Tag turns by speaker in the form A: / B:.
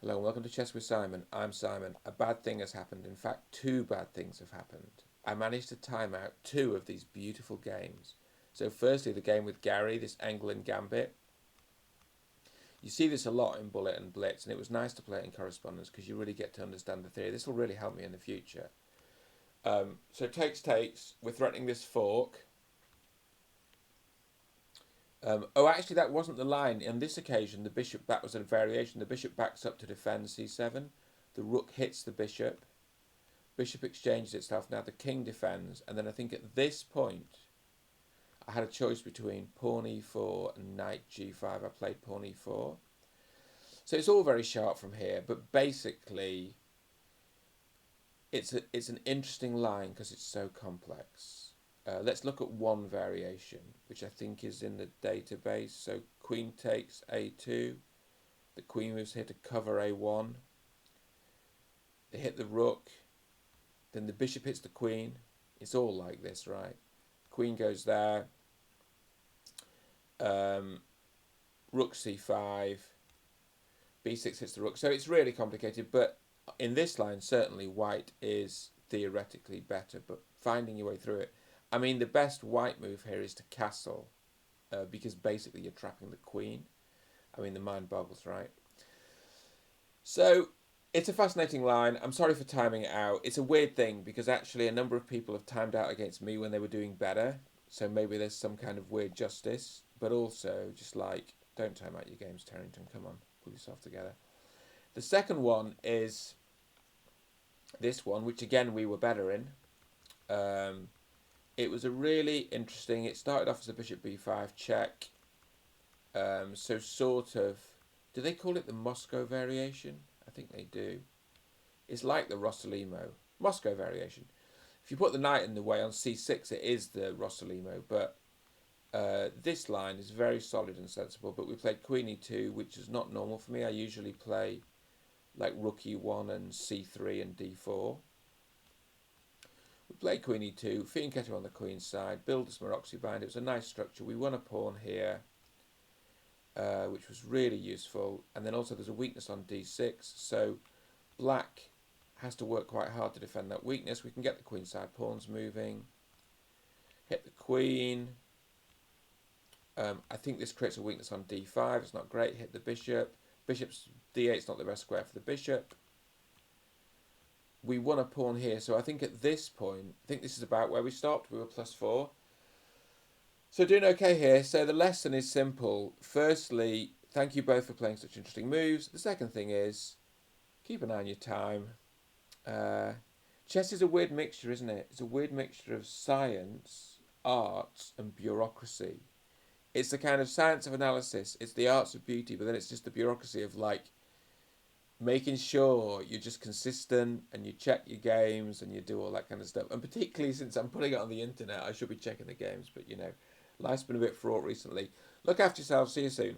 A: Hello and welcome to Chess with Simon. I'm Simon. A bad thing has happened. In fact, two bad things have happened. I managed to time out two of these beautiful games. So firstly, the game with Gary, this England Gambit. You see this a lot in Bullet and Blitz, and it was nice to play it in Correspondence because you really get to understand the theory. This will really help me in the future. So takes. We're threatening this fork. Actually, that wasn't the line. On this occasion, the bishop, that was a variation. The bishop backs up to defend c7. The rook hits the bishop. Bishop exchanges itself. Now the king defends. And then I think at this point, I had a choice between pawn e4 and knight g5. I played pawn e4. So it's all very sharp from here. But basically, it's an interesting line because it's so complex. Let's look at one variation, which I think is in the database. So queen takes a2. The queen moves here to cover a1. They hit the rook. Then the bishop hits the queen. It's all like this, right? Queen goes there. Rook c5. b6 hits the rook. So it's really complicated. But in this line, certainly white is theoretically better. But finding your way through it. I mean, the best white move here is to castle, because basically you're trapping the queen. I mean, the mind boggles, right? So it's a fascinating line. I'm sorry for timing it out. It's a weird thing because actually a number of people have timed out against me when they were doing better. So maybe there's some kind of weird justice. But also, just like, don't time out your games, Terrington. Come on, pull yourself together. The second one is this one, which again we were better in. It was a really interesting. It started off as a bishop b5 check. So sort of, do they call it the Moscow variation? I think they do. It's like the Rossolimo Moscow variation. If you put the knight in the way on c6, it is the Rossolimo. But this line is very solid and sensible. But we played queen e2, which is not normal for me. I usually play like rook e1 and c3 and d4. We played queen e2, fianchetto on the queen's side, build a Smaroxy bind. It was a nice structure. We won a pawn here, which was really useful. And then also there's a weakness on d6, so black has to work quite hard to defend that weakness. We can get the queen side pawns moving, hit the queen. I think this creates a weakness on d5. It's not great. Hit the bishop. Bishop's d8 is not the best square for the bishop. We won a pawn here, so I think at this point, I think this is about where we stopped. We were +4. So doing okay here. So the lesson is simple. Firstly, thank you both for playing such interesting moves. The second thing is, keep an eye on your time. Chess is a weird mixture, isn't it? It's a weird mixture of science, art, and bureaucracy. It's the kind of science of analysis. It's the arts of beauty, but then it's just the bureaucracy of like, making sure you're just consistent and you check your games and you do all that kind of stuff. And particularly since I'm putting it on the internet, I should be checking the games. But, you know, life's been a bit fraught recently. Look after yourself. See you soon.